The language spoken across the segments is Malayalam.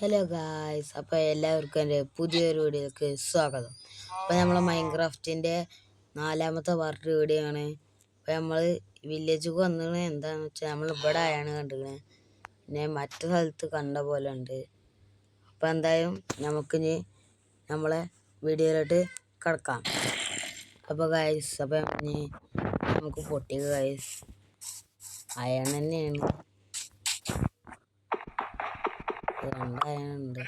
ഹലോ ഗായ്സ്, അപ്പോൾ എല്ലാവർക്കും എൻ്റെ പുതിയൊരു വീഡിയോയിലേക്ക് സ്വാഗതം. അപ്പോൾ നമ്മൾ മൈൻക്രാഫ്റ്റിൻ്റെ 4ാമത്തെ പാർട്ട് വീഡിയോ ആണ്. അപ്പോൾ നമ്മൾ വില്ലേജ് വന്നത് എന്താണെന്ന് വെച്ചാൽ നമ്മൾ ഇവിടെ ആയാണ് കണ്ടിരിക്കുന്നത്. പിന്നെ മറ്റു സ്ഥലത്ത് കണ്ട പോലെ ഉണ്ട്. അപ്പോൾ എന്തായാലും നമുക്കിനി നമ്മളെ വീഡിയോയിലോട്ട് കിടക്കാം. അപ്പോൾ ഗായ്സ്, അപ്പോൾ ഇനി നമുക്ക് പൊട്ടിക്കുക ഗായ്സ്. അയൺ തന്നെയാണ്, 2 അയണുണ്ട്,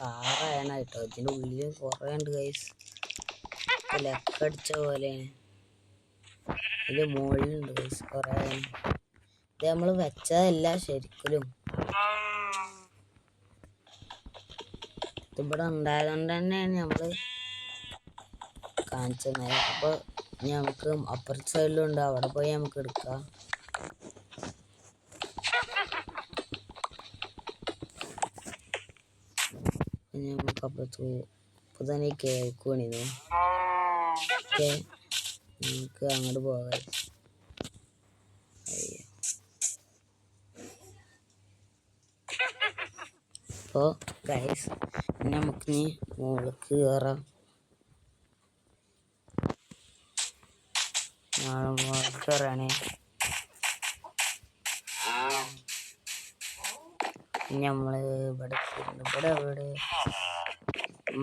6 അയണായിട്ടോ. ഇതിൻ്റെ ഉള്ളിൽ കുറേ ഉണ്ട് ഗൈസ്. ലക്കടിച്ച പോലെയാണ്. ഇത് മുകളിലുണ്ട് ഗൈസ് കുറേ അയൺ. ഇത് നമ്മൾ വെച്ചതല്ല ശരിക്കും. ഇതിവിടെ ഉണ്ടായതുകൊണ്ട് തന്നെയാണ് നമ്മൾ കാണിച്ചത്. അപ്പോൾ നമുക്ക് അപ്പുറത്തെ സൈഡിലുണ്ട്, അവിടെ പോയി നമുക്ക് എടുക്കാം. നമുക്ക് അപ്പുറത്ത് ഇപ്പോൾ തന്നെ കേക്ക് പണിയുന്നു. ഓക്കെ, നമുക്ക് അങ്ങോട്ട് പോകാം. അപ്പോൾ ഗൈസ്, നമുക്കിനി മുകളിലേക്ക് കയറാം. മുകളിലേക്ക് കയറാണേ. നമ്മൾ ഇവിടെ ഇവിടെ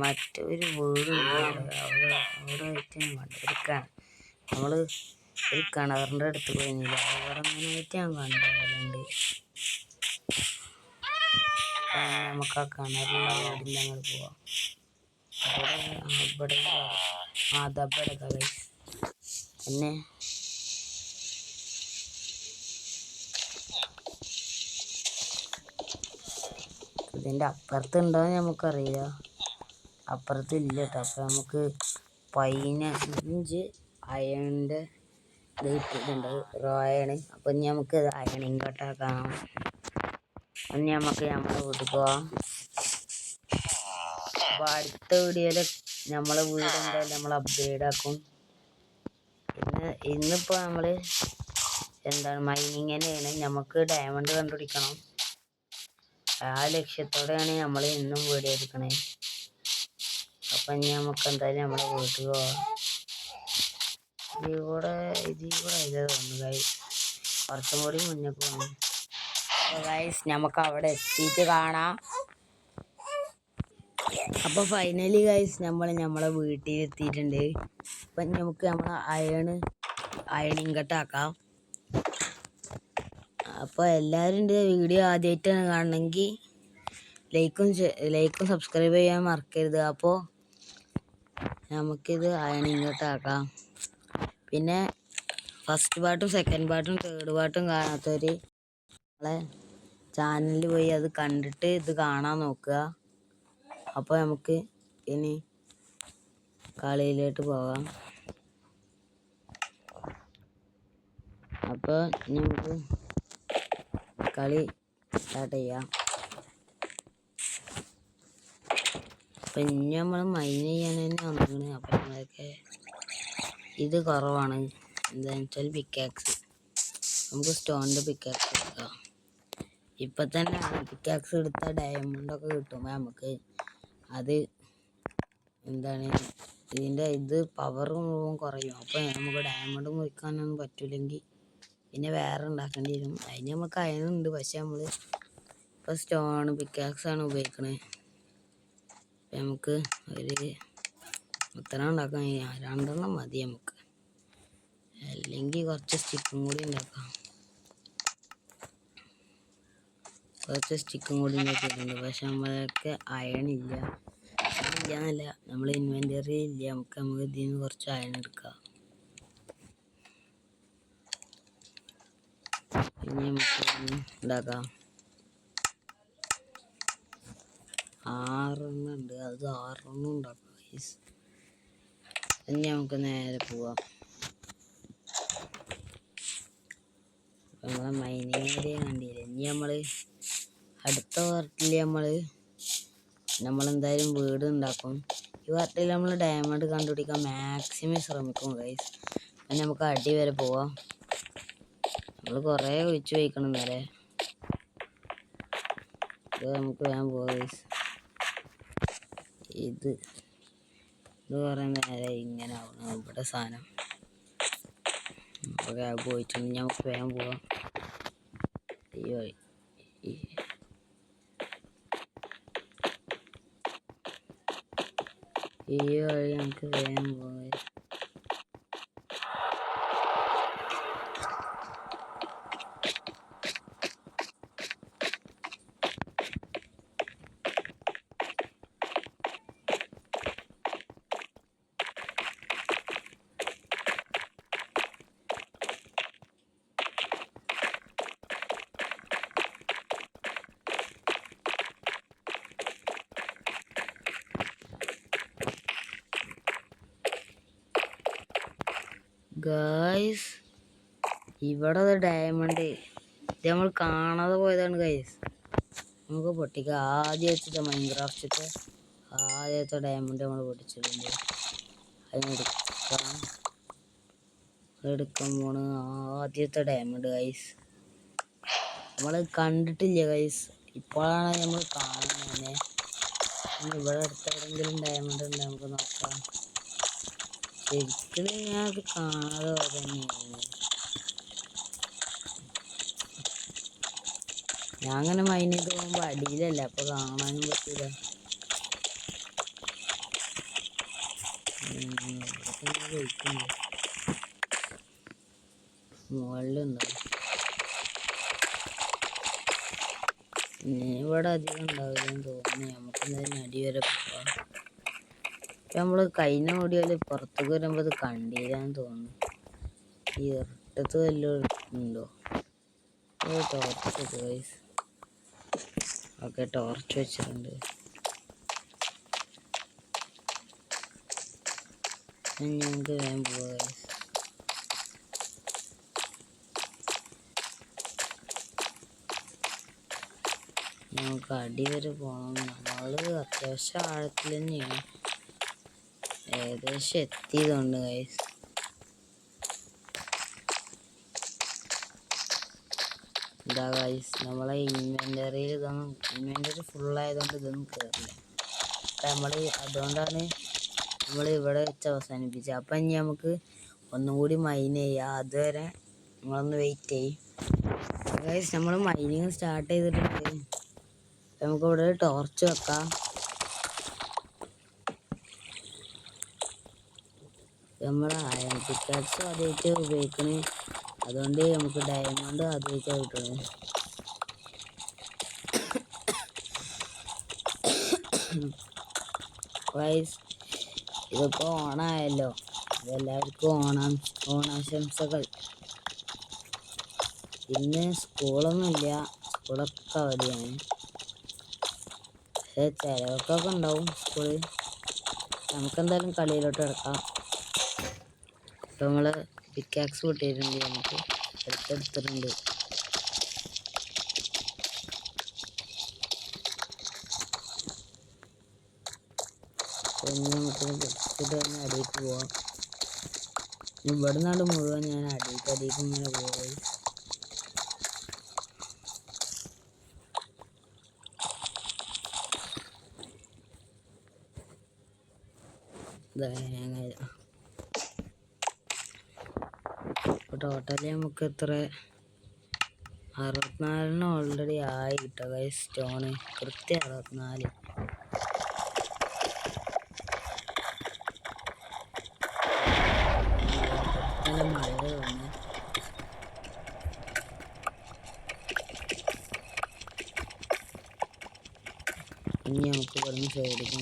മറ്റൊരു വീടുണ്ട്. അവിടെ ആയിട്ട് എടുക്കാൻ നമ്മൾ ഒരു കിണറിൻ്റെ അടുത്ത് പോയിരുന്നില്ല, അവിടെ അങ്ങനെ ആയിട്ട് ഞാൻ കണ്ടുണ്ട്. നമുക്ക് ആ കിണറിലുള്ള വീടിൻ്റെ അങ്ങോട്ട് പോവാം. ഇവിടെ അതവിടെ പിന്നെ ഇതിൻ്റെ അപ്പുറത്തുണ്ടോയെന്ന് നമുക്കറിയില്ല. അപ്പുറത്തില്ല കേട്ടോ. അപ്പോൾ നമുക്ക് 15 അയണിൻ്റെ ഇത് ഇട്ടിട്ടുണ്ട്, റോയാണ്. അപ്പം ഇനി നമുക്ക് അയണിങ് കട്ടാക്കാം. ഇനി നമുക്ക് നമ്മളെ വീട്ടിൽ പോവാം. അപ്പോൾ അടുത്ത വീഡിയോയിൽ നമ്മളെ വീട് എന്തായാലും നമ്മൾ അപ്ഗ്രേഡ് ആക്കും. ഇന്നിപ്പോൾ നമ്മൾ എന്താണ് മൈനിങ് തന്നെയാണ്. നമുക്ക് ഡയമണ്ട് കണ്ടുപിടിക്കണം. ആ ലക്ഷ്യത്തോടെയാണ് നമ്മൾ ഇന്നും വീഡിയോ എടുക്കണേ. അപ്പം ഇനി നമുക്ക് എന്തായാലും നമ്മളെ വീട്ടിൽ പോവാം. ഇതിൽ കൂടെ ഇല്ല തോന്നുന്നു ഗൈസ്, കുറച്ചും കൂടി മുന്നേ പോകണം. അപ്പോൾ ഗൈസ്, നമുക്ക് അവിടെ എത്തിയിട്ട് കാണാം. അപ്പോൾ ഫൈനലി ഗൈസ്, നമ്മളെ വീട്ടിലെത്തിയിട്ടുണ്ട്. അപ്പം നമുക്ക് നമ്മളെ അയണിങ് കട്ടാക്കാം. അപ്പോൾ എല്ലാവരും വീഡിയോ ആദ്യമായിട്ടാണ് കാണണമെങ്കിൽ ലൈക്കും സബ്സ്ക്രൈബ് ചെയ്യാൻ മറക്കരുത്. അപ്പോൾ നമുക്കിത് അയണിങ് കട്ടാക്കാം. പിന്നെ ഫസ്റ്റ് പാർട്ടും സെക്കൻഡ് പാർട്ടും തേർഡ് പാർട്ടും കാണാത്തവർ നമ്മളെ ചാനലിൽ പോയി അത് കണ്ടിട്ട് ഇത് കാണാൻ നോക്കുക. അപ്പോൾ നമുക്ക് ഇനി കളിയിലോട്ട് പോകാം. അപ്പോൾ നമുക്ക് കളി സ്റ്റാർട്ട് ചെയ്യാം. അപ്പം ഇനി നമ്മൾ മൈൻ ചെയ്യാൻ തന്നെ വന്നിരിക്കണ്. അപ്പം നമ്മളൊക്കെ ഇത് കുറവാണ്. എന്താണെന്ന് വെച്ചാൽ പിക്കാക്സ്, നമുക്ക് സ്റ്റോണിൻ്റെ പിക്കാക്സ് എടുക്കാം. ഇപ്പം തന്നെ പിക്കാക്സ് എടുത്താൽ ഡയമണ്ടൊക്കെ കിട്ടുമ്പോൾ നമുക്ക് അത് എന്താണ് ഇതിൻ്റെ പവർ മുഴുവൻ കുറയും. അപ്പോൾ നമുക്ക് ഡയമണ്ട് മുറിക്കാനൊന്നും പറ്റില്ലെങ്കിൽ പിന്നെ വേറെ ഉണ്ടാക്കേണ്ടി വരും. അതിന് നമുക്ക് അയണുണ്ട്, പക്ഷെ നമ്മൾ ഇപ്പോൾ സ്റ്റോൺ പിക്കാക്സാണ് ഉപയോഗിക്കണത്. നമുക്ക് ഒരു 3 ഉണ്ടാക്കാൻ 2 മതി നമുക്ക്. അല്ലെങ്കിൽ കുറച്ച് സ്റ്റിക്കും കൂടി ഉണ്ടാക്കാം. കുറച്ച് സ്റ്റിക്കും കൂടി ഉണ്ടാക്കിയിട്ടുണ്ട്, പക്ഷെ നമ്മളൊക്കെ അയണില്ല. ഇല്ലയെന്നല്ല, നമ്മൾ ഇൻവെൻറ്ററി ഇല്ല. നമുക്ക് ഇതിൽ നിന്ന് കുറച്ച് അയൺ എടുക്കാം. പിന്നെ നമുക്ക് ഉണ്ടാക്കാം. 6 ഉണ്ട്, അത് 6 ഉണ്ടാക്കാം. ഇനി നമുക്ക് നേരെ പോവാം. നമ്മളെ മൈനിങ് ഏരിയ കണ്ടില്ല. ഇനി നമ്മൾ അടുത്ത പാർട്ടിൽ നമ്മളെന്തായാലും വീട് ഉണ്ടാക്കും. ഈ പാർട്ടിൽ നമ്മൾ ഡയമണ്ട് കണ്ടുപിടിക്കാൻ മാക്സിമം ശ്രമിക്കും ഗൈസ്. പിന്നെ നമുക്ക് അടി വരെ പോവാം. നമ്മൾ കുറേ ഒഴിച്ച് വയ്ക്കണം നേരെ. നമുക്ക് വേഗം പോയി. ഇത് കുറേ നേരെ ഇങ്ങനെ ആവണം ഇവിടെ സാധനം. പോയിട്ടുണ്ട്, നമുക്ക് വേഗം പോവാം. ഈ വഴി നമുക്ക് വേഗം പോയി. ഗായ്സ്, ഇവിടെ ഡയമണ്ട് ഇത് നമ്മൾ കാണാതെ പോയതാണ് ഗായ്സ്. നമുക്ക് പൊട്ടിക്കാം. ആദ്യം വെച്ചിട്ട് മൈൻക്രാഫ്റ്റിത്തെ ആദ്യത്തെ ഡയമണ്ട് നമ്മൾ പൊട്ടിച്ചിട്ടുണ്ട്. എടുക്കാൻ പോണ ആദ്യത്തെ ഡയമണ്ട് ഗായ്സ്. നമ്മൾ കണ്ടിട്ടില്ല ഗായ്സ്, ഇപ്പോഴാണ് നമ്മൾ കാണുന്നത്. ഇവിടെ അടുത്തെവിടെയെങ്കിലും ഡയമണ്ട് ഉണ്ട്, നമുക്ക് നോക്കാം. ശരിക്കും ഞാനത് കാണാതെ തന്നെയാണ്. ഞാൻ അങ്ങനെ മൈൻ ചെയ്ത് പോകുമ്പോൾ അടിയിലല്ല, അപ്പൊ കാണാനും പറ്റൂല. മുകളിലുണ്ടോ? ഇവിടെ അധികം ഉണ്ടാവില്ലെന്ന് തോന്നുന്നു. നമുക്ക് എന്തായാലും അടി വരെ പോവാം. നമ്മള് കഴിഞ്ഞ ഓടിയാല് പുറത്തേക്ക് വരുമ്പോ അത് കണ്ടില്ലാന്ന് തോന്നുന്നു. ഈ ഇരട്ടത്ത് വല്ലതും ഉണ്ടോ? Torch guys. ഓക്കെ, ടോർച്ച് വെച്ചിട്ടുണ്ട്. ഞങ്ങൾക്ക് വേഗം പോവാ ഗൈസ്. നമുക്ക് അടി വരെ പോകണം. നമ്മള് അത്യാവശ്യം ആഴത്തിൽ തന്നെയാണ്, ഏകദേശം എത്തിയതുകൊണ്ട് ഗൈസ്. എന്താ ഗൈസ്, നമ്മളെ ഇൻവെന്ററി ഫുള്ളായതുകൊണ്ട് ഇതൊന്നും കയറില്ല. അതുകൊണ്ടാണ് നമ്മൾ ഇവിടെ വെച്ച് അവസാനിപ്പിച്ചത്. അപ്പം ഇനി നമുക്ക് ഒന്നും കൂടി മൈൻ ചെയ്യാം. അതുവരെ നമ്മളൊന്ന് വെയിറ്റ് ചെയ്യും ഗൈസ്. നമ്മൾ മൈനിങ് സ്റ്റാർട്ട് ചെയ്തിട്ടുണ്ട്. നമുക്കിവിടെ ടോർച്ച് വെക്കാം. നമ്മൾ അയൺ പിക്കാക്സ് ആദ്യമായിട്ട് ഉപയോഗിക്കണേ, അതുകൊണ്ട് നമുക്ക് ഡയമണ്ട് ആദ്യമായിട്ടാണ് കിട്ടുന്നത്. ഗൈസ്, ഇതിപ്പോൾ ഓണായല്ലോ, എല്ലാവർക്കും ഓണാശംസകൾ. ഇന്ന് സ്കൂളൊന്നുമില്ല, സ്കൂളൊക്കെ അവധിയാണ്. പക്ഷേ ചിലവർക്കൊക്കെ ഉണ്ടാവും സ്കൂളിൽ. നമുക്കെന്തായാലും കളിയിലോട്ട് കിടക്കാം. ഇപ്പം നമ്മൾ പിക്കാക്സ് പൊട്ടിയിട്ടുണ്ട്, നമുക്ക് എടുത്തെടുത്തിട്ടുണ്ട്. നമുക്ക് പൊട്ടിച്ചിട്ട് തന്നെ അടിയിലേക്ക് പോവാം. ഇവിടെ നിന്നാണ്ട് മുഴുവൻ ഞാൻ അടിയിലേക്ക് ഇങ്ങനെ പോയി. ടോട്ടലി നമുക്ക് എത്ര 64 ഓൾറെഡി ആയി കിട്ടുക ഗൈസ്. സ്റ്റോണ് കൃത്യം 64. നല്ല മഴ വന്നു. ഇനി നമുക്ക് പറഞ്ഞ് സൈഡിലേക്ക്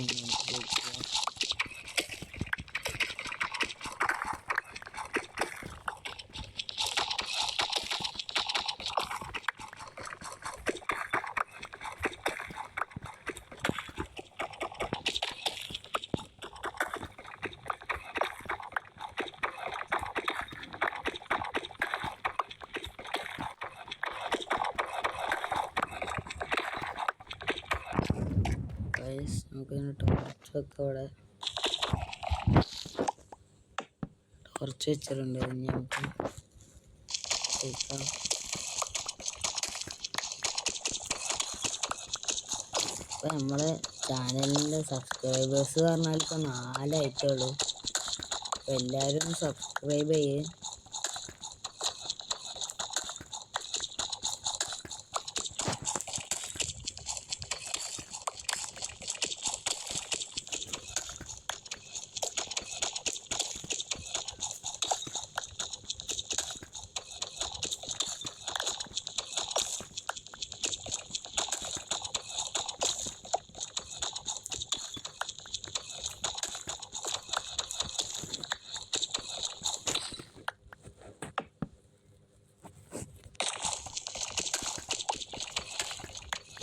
നമുക്കിങ്ങനെ ടോർച്ചൊക്കെ അവിടെ ടോർച്ച് വെച്ചിട്ടുണ്ട്. ഇനി നമുക്ക് കഴിക്കാം. അപ്പോൾ നമ്മളെ ചാനലിൻ്റെ സബ്സ്ക്രൈബേഴ്സ് പറഞ്ഞാൽ ഇപ്പോൾ 4 ആയിട്ടുള്ളൂ. അപ്പോൾ എല്ലാവരും സബ്സ്ക്രൈബ് ചെയ്യ്.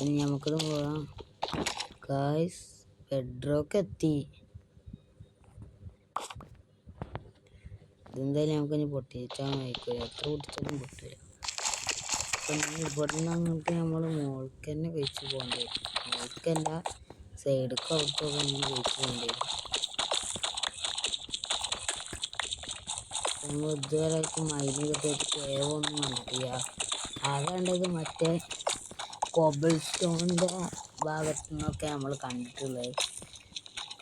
ഇനി നമുക്കത് പോകാം ഗായ്സ്. ബെഡ്റോക്ക് എത്തി. ഇതെന്തായാലും നമുക്കിനി പൊട്ടിച്ചാൽ വയ്ക്കില്ല, എത്ര പൊട്ടിച്ചാലും പൊട്ടില്ല. അപ്പം ഇവിടെ നിന്ന് അങ്ങോട്ട് നമ്മൾ മോൾക്ക് തന്നെ കഴിച്ച് പോകേണ്ടി വരും. മോൾക്കല്ല, സൈഡൊക്കെ അവിടത്തൊക്കെ നമ്മൾ കഴിച്ച് പോകേണ്ടി വരും. നമ്മൾ ഇതുവരെയായിട്ട് മൈന് ചെയ്തിട്ട് കേവൊന്നും കണ്ടിട്ടില്ല. ആകെ കണ്ടത് മറ്റേ കോബിൾ സ്റ്റോണിൻ്റെ ഭാഗത്തു നിന്നൊക്കെ നമ്മൾ കണ്ടിട്ടുള്ളത്.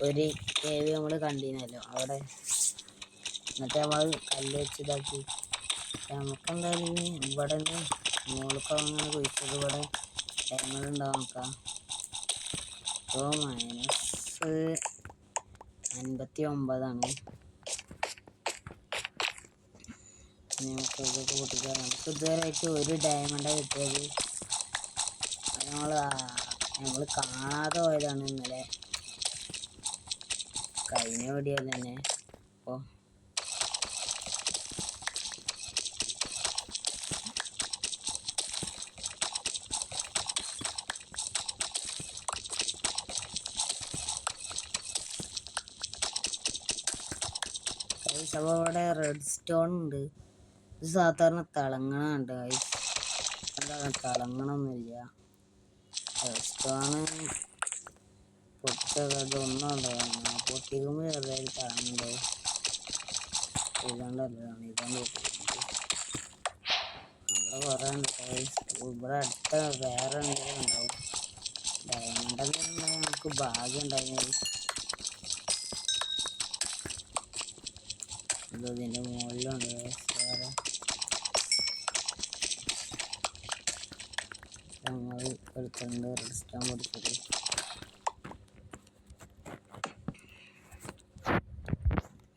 ഒരു കേവ് നമ്മൾ കണ്ടിരുന്നല്ലോ അവിടെ, എന്നിട്ട് നമ്മൾ കല്ല് വെച്ച് ഇതാക്കി. നമുക്കെന്തായാലും ഇവിടെ നിന്ന് മോൾക്ക് അങ്ങനെ കുഴിച്ചത് ഇവിടെ ഡയമണ്ട് ഉണ്ടാവും നോക്കാം. ഇപ്പോൾ -59. നമുക്ക് ഇതൊക്കെ പൊട്ടിക്കാം. നമുക്ക് ഇതുവരെയായിട്ട് ഒരു ഡയമണ്ടാണ് കിട്ടിയത്. അത് നമ്മൾ കാണാതെ പോയതാണ് ഇന്നലെ കഴിഞ്ഞ വീഡിയോയിൽ തന്നെ. അപ്പോൾ ഇവിടെ റെഡ് സ്റ്റോൺ ഉണ്ട്. ഇത് സാധാരണ തിളങ്ങണുണ്ട്. എന്താണ് തിളങ്ങണമൊന്നുമില്ല. റെഡ് സ്റ്റോണ് പൊട്ടിച്ചതൊന്നും ഉണ്ടാകുന്ന പൊട്ടിക്കുമ്പോൾ ചെറുതായിട്ട് തിളങ്ങുന്നുണ്ട്. ഇതാണ്ടല്ലാണ് ഇതാണ്ട് പൊട്ടിക്കുന്നത്. അവിടെ കുറേ ഉണ്ട്. ഇവിടെ അടുത്ത വേറെ എന്തെങ്കിലും ഉണ്ടാവും. ഡയമണ്ട് എന്തെങ്കിലും നമുക്ക് ഭാഗ്യം ഉണ്ടായിരുന്നു. ഇതിൻ്റെ മുകളിലുണ്ട് വേറെ. ഞങ്ങൾ എടുത്തിട്ടുണ്ട് റെഡ് സ്റ്റോൺ പൊടിച്ചത്.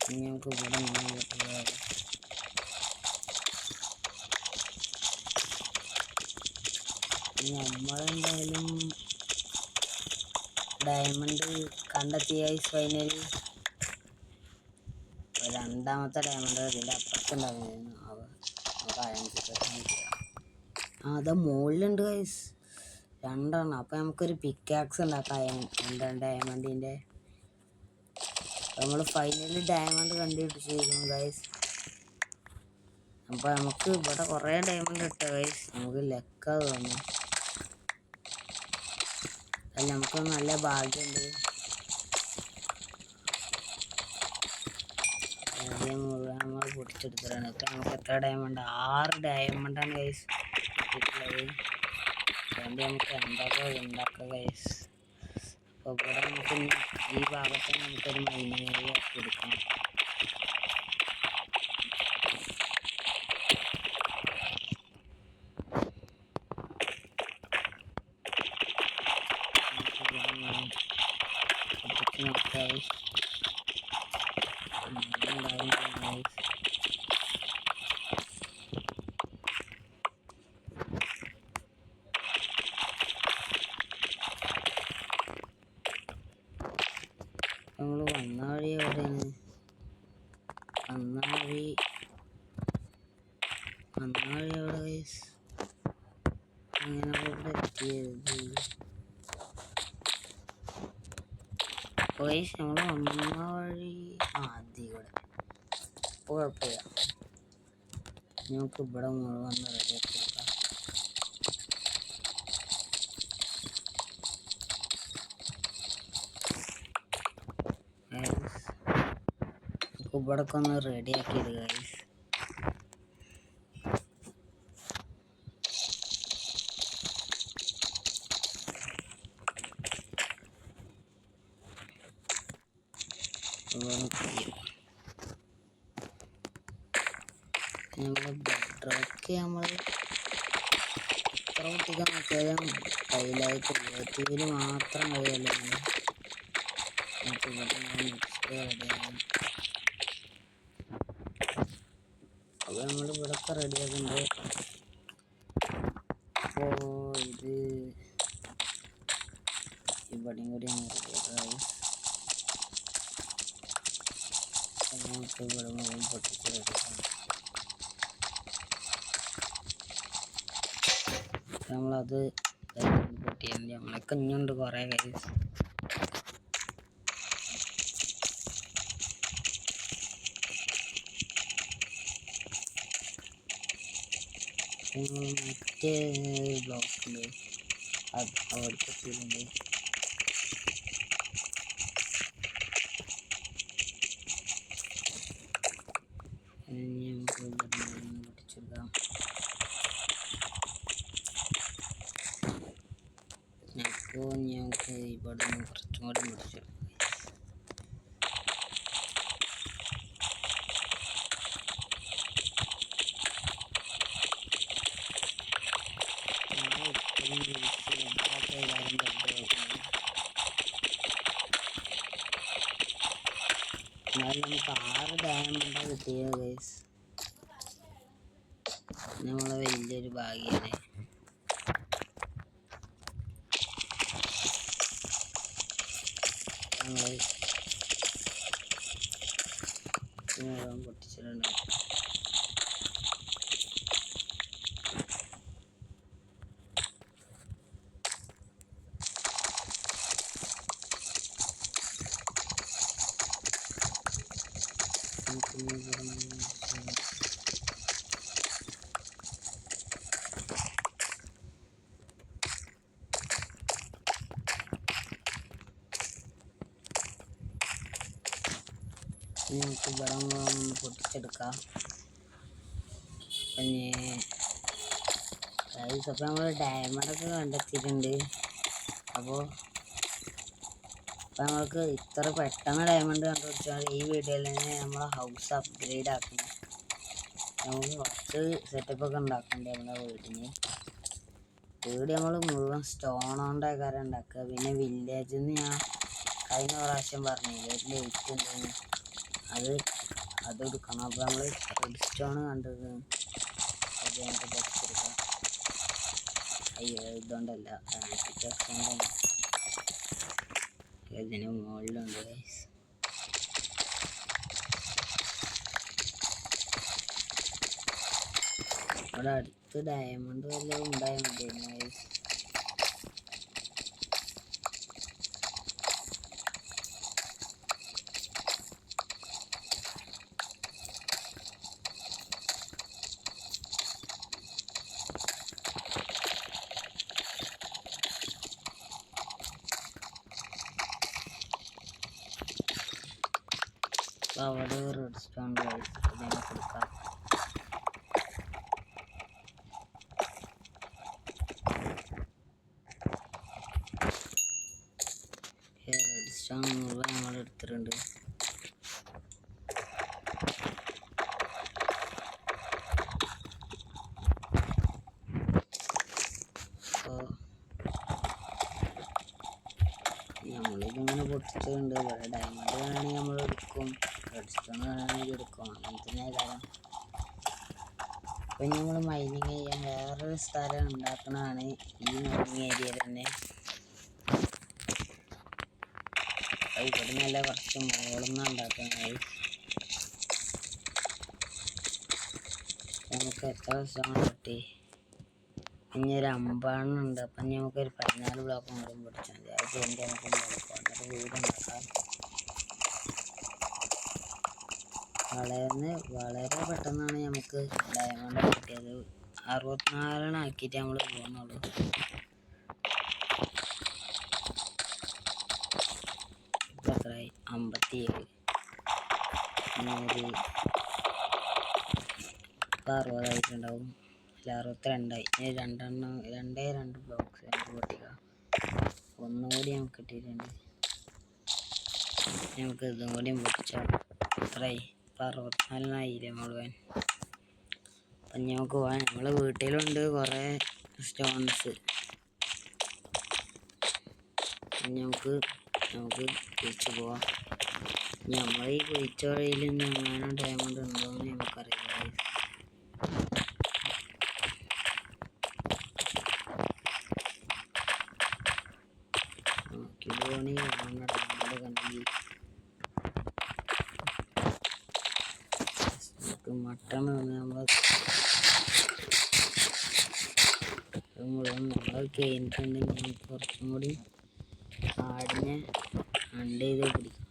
ഇനി നമുക്ക് ഇവിടെ നമ്മളെന്തായാലും ഡയമണ്ട് കണ്ടെത്തിയ ഫൈനലി രണ്ടാമത്തെ ഡയമണ്ട് ഇതിൻ്റെ അപ്പുറത്തുണ്ടായിരുന്നു. അത് മുകളിലുണ്ട് ഗൈസ്, 2 അപ്പോൾ നമുക്കൊരു പിക്കാക്സ് ഉണ്ടാക്കാം. എന്താണ് ഡയമണ്ടിൻ്റെ നമ്മൾ ഫൈനലി ഡയമണ്ട് കണ്ടുപിടിച്ചിരിക്കുന്നു ഗൈസ്. അപ്പോൾ നമുക്ക് ഇവിടെ കുറേ ഡയമണ്ട് കിട്ടുക ഗൈസ്. നമുക്ക് ലക്കാ തോന്നുന്നു. അല്ല, നമുക്ക് നല്ല ഭാഗ്യമുണ്ട്. നമ്മൾ പൊടിച്ചെടുത്തതാണ്. ഇപ്പം നമുക്ക് എത്ര ഡയമണ്ട്? 6 ഡയമണ്ടാണ് ഗൈസ് കിട്ടിയിട്ടുള്ളത്. അതുകൊണ്ട് നമുക്ക് എന്തൊക്കെ ഉണ്ടാക്കാം ഗൈസ്. അപ്പോൾ ഇവിടെ നമുക്ക് ഈ ഭാഗത്ത് നമുക്കൊരു മൈനിങ് ഏരിയ ആക്കി എടുക്കാം. നമ്മൾ വന്ന വഴി എവിടെയാണ്? വന്ന വഴി എവിടെ ഗൈസ്? അങ്ങനെ ഇവിടെ എത്തിയത് ഗൈസ്. നമ്മൾ വന്ന വഴി ഇവിടെ. ഇപ്പോൾ കുഴപ്പമില്ല, നമുക്ക് ഇവിടെ വന്ന് റെഡിയാക്കി എടുക്കാം. ഇവിടെ ഒന്ന് റെഡിയാക്കി ഇടുക ഗൈസ്. നമ്മൾ ബെഡ്റോക്ക് നമ്മൾ എത്ര കുട്ടിക്കാൻ നോക്കിയാലും കയ്യിലായിട്ട് തീര് മാത്രം കഴിയല്ലോ. അപ്പോൾ നമ്മൾ ഇവിടെയൊക്കെ റെഡിയാക്കുന്നുണ്ട്. അപ്പോൾ ഇത് ഇവിടെയും കൂടി റെഡിയാക്കായി. നമുക്ക് ഇവിടെ മുഴുവൻ പൊട്ടിച്ച് റെഡിയാക്കാം. നമ്മളത് പൊട്ടിയാൽ നമ്മളെ കുഞ്ഞുണ്ട് കുറേ ഗൈസ്. മറ്റേ ബ്ലോക്കുണ്ട് അത് അവിടെ പൊട്ടിയിട്ടുണ്ട്. നമുക്ക് പൊട്ടിച്ചെടുക്കാം. അപ്പോൾ ഞങ്ങൾക്ക് ഇവിടെ നിന്ന് കുറച്ചും കൂടി പൊട്ടിച്ചെടുക്കാം. എന്നാലും നമുക്ക് 6 ഡയമണ്ട് കിട്ടിയത് ഗൈസ്, നമ്മളെ വലിയൊരു ഭാഗ്യമാണ്. ഞങ്ങൾ പൊട്ടിച്ചിട്ടുണ്ട്. നമുക്ക് ഇവിടെ പൊട്ടിച്ചെടുക്കാം. പിന്നെ അപ്പോൾ നമ്മൾ ഡയമണ്ടൊക്കെ കണ്ടെത്തിയിട്ടുണ്ട്. അപ്പോൾ നമ്മൾക്ക് ഇത്ര പെട്ടെന്ന് ഡയമണ്ട് കണ്ടുപിടിച്ചാൽ ഈ വീഡിയോയിൽ തന്നെ നമ്മളെ ഹൗസ് അപ്ഗ്രേഡ് ആക്കണം. നമുക്ക് കുറച്ച് സെറ്റപ്പൊക്കെ ഉണ്ടാക്കണ്ടേ നമ്മളെ വീടിന്. വീട് നമ്മൾ മുഴുവൻ സ്റ്റോൺ കൊണ്ടേ കാര്യം ഉണ്ടാക്കുക. പിന്നെ വില്ലേജിൽ നിന്ന് ഞാൻ കഴിഞ്ഞ പ്രാവശ്യം പറഞ്ഞില്ലേ ഒരു ലൈറ്റ് ഉണ്ടെന്ന്, അതെടുക്കണം. അപ്പോൾ നമ്മൾ റെഡ് സ്റ്റോൺ കണ്ടത് അത് ഞങ്ങൾക്ക് പൊട്ടിച്ചെടുക്കാം. അയ്യോ ഇതുകൊണ്ടല്ല, ഇതിന് മുകളിലുണ്ട് ഗൈസ്. ഇവിടെ അടുത്ത് ഡയമണ്ട് വല്ലതും ഉണ്ടായാൽ മതിയായിരുന്നു ഗൈസ്. അവിടെ റെഡ് സ്റ്റോൺ ഗൈസ്, അത് നമുക്ക് എടുക്കാം. റെഡ് സ്റ്റോൺ മുഴുവൻ നമ്മൾ എടുത്തിട്ടുണ്ട്. അപ്പോൾ നമ്മളിതിങ്ങനെ പൊട്ടിച്ചിട്ടുണ്ട്. ഇവിടെ ഡയമണ്ട് വേണമെങ്കിൽ നമ്മൾ എടുക്കും, റെഡ് സ്റ്റോൺ വേണമെങ്കിൽ എടുക്കും, അങ്ങനത്തെ ഏതായാലും. അപ്പം നമ്മൾ മൈനിങ് ചെയ്യാൻ വേറൊരു സ്ഥലം ഉണ്ടാക്കുന്നതാണ് ഈ മൈനിങ് ഏരിയയിൽ തന്നെ. ഇവിടെ നല്ല കുറച്ച് മുകളിൽ ഉണ്ടാക്കുന്നത്. നമുക്ക് എത്ര സ്റ്റോൺ കിട്ടി? ഇനി ഒരു 50 ഉണ്ട്. അപ്പം നമുക്കൊരു 14 ബ്ലോക്ക് കൂടി പൊടിച്ചാൽ മതി. അത് കഴിഞ്ഞ് നമുക്ക് എന്നിട്ട് വീടുണ്ടാക്കാം. വളരെ പെട്ടെന്നാണ് നമുക്ക് ഡയമണ്ട് കിട്ടിയത്. 64 ആക്കിയിട്ട് നമ്മൾ പോകുന്നുള്ളൂ. ഇപ്പം എത്രയായി? 57. ഇനി 60 അല്ല 62 ഇനി 2 ബ്ലോക്ക്സ് നമുക്ക് പൊട്ടിക്കാം. ഒന്നുകൂടി നമുക്ക് കിട്ടിയിട്ടുണ്ട്. നമുക്ക് ഇതും കൂടി മുറിച്ചാൽ എത്രയായി? 64 മുഴുവൻ. അപ്പം നമുക്ക് പോകാം. നമ്മളെ വീട്ടിലുണ്ട് കുറേ സ്റ്റോൺസ്. നമുക്ക് തിരിച്ചു പോവാം. നമ്മൾ ഈ കുഴിച്ച വഴിയിൽ നിന്ന് എങ്ങാനും ഡയമണ്ട് ഉണ്ടോയെന്ന് നമുക്കറിയാം. നോക്കി പോകണമെങ്കിൽ ഡയമണ്ട് കണ്ടെങ്കിൽ മട്ടൺ നമ്മൾ മുഴുവൻ നമ്മൾ കഴിഞ്ഞിട്ടുണ്ടെങ്കിൽ കുറച്ചും കൂടി ആടിനെ അണ്ട് ചെയ്ത് പിടിക്കും.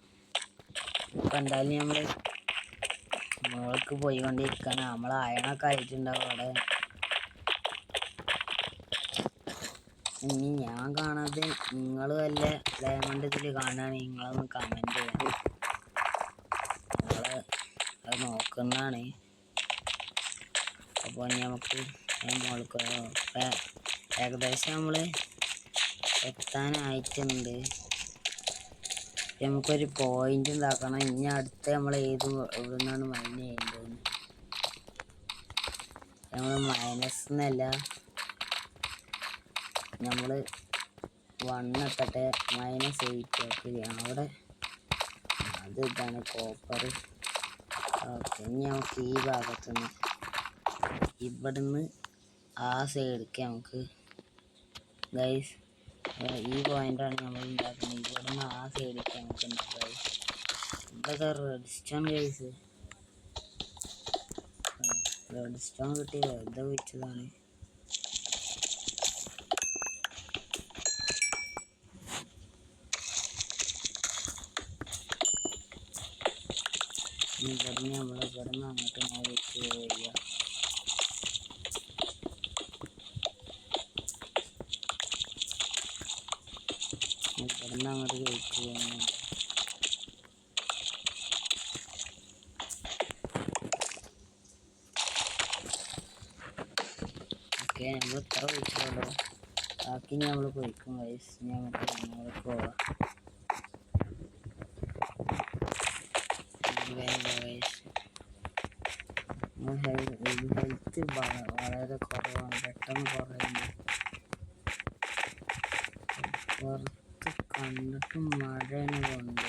ഇപ്പം എന്തായാലും നമ്മൾ മോൾക്ക് പോയിക്കൊണ്ടിരിക്കുകയാണ്. നമ്മൾ അയണൊക്കെ ആയിട്ടുണ്ടാവും അവിടെ. ഇനി ഞാൻ കാണാതെ നിങ്ങൾ വല്ല ഡയമണ്ട് ഇതിൽ കാണുകയാണെങ്കിൽ നിങ്ങളൊന്ന് കമൻറ്റ് ചെയ്യണം. നമ്മൾ അത് നോക്കുന്നതാണ്. അപ്പോൾ നമുക്ക് മോൾക്ക് ഏകദേശം നമ്മൾ എത്താനായിട്ടുണ്ട്. നമുക്കൊരു പോയിന്റ് ഉണ്ടാക്കണം. ഇനി അടുത്ത് നമ്മൾ എവിടെ നിന്നാണ് മൈൻ ചെയ്യേണ്ടത്? നമ്മൾ മൈനസ് എന്നല്ല, നമ്മൾ 1 എത്തട്ടെ. -8 ഓക്കെ. അവിടെ അത് ഇതാണ് കോപ്പർ. ഓക്കെ, ഇനി നമുക്ക് ഈ ഭാഗത്തുനിന്ന് ഇവിടുന്ന് ആ സൈഡിലേക്ക് നമുക്ക് ഗൈസ് ഈ പോയിന്റാണ് നമ്മൾ ഉണ്ടാക്കുന്നത്. ഇവിടുന്ന് ആ സൈഡിലേക്ക് നമുക്ക് ഉണ്ടാക്കുക. ഇതൊക്കെ red stone guys. Red stone കിട്ടി വെറുതെ വെച്ചതാണ്. ഇവിടുന്ന് നമ്മൾ ഇവിടുന്ന് അങ്ങോട്ട് വെച്ച് പോവുക. ഇവിടുന്ന് അങ്ങോട്ട് കഴിച്ചു പോകുന്നുണ്ട്. ഓക്കെ, നമ്മൾ ഇത്ര കഴിച്ചോളൂ. ബാക്കി നമ്മൾ പൊയ്ക്കും ഗൈസ്. നമുക്ക് അങ്ങോട്ട് പോവാം. ഹെൽത്ത് വളരെ കുറവാണ്, പെട്ടെന്ന് കുറയുന്നു. പുറത്ത് കണ്ടിട്ട് മഴയാണ് കൊണ്ട്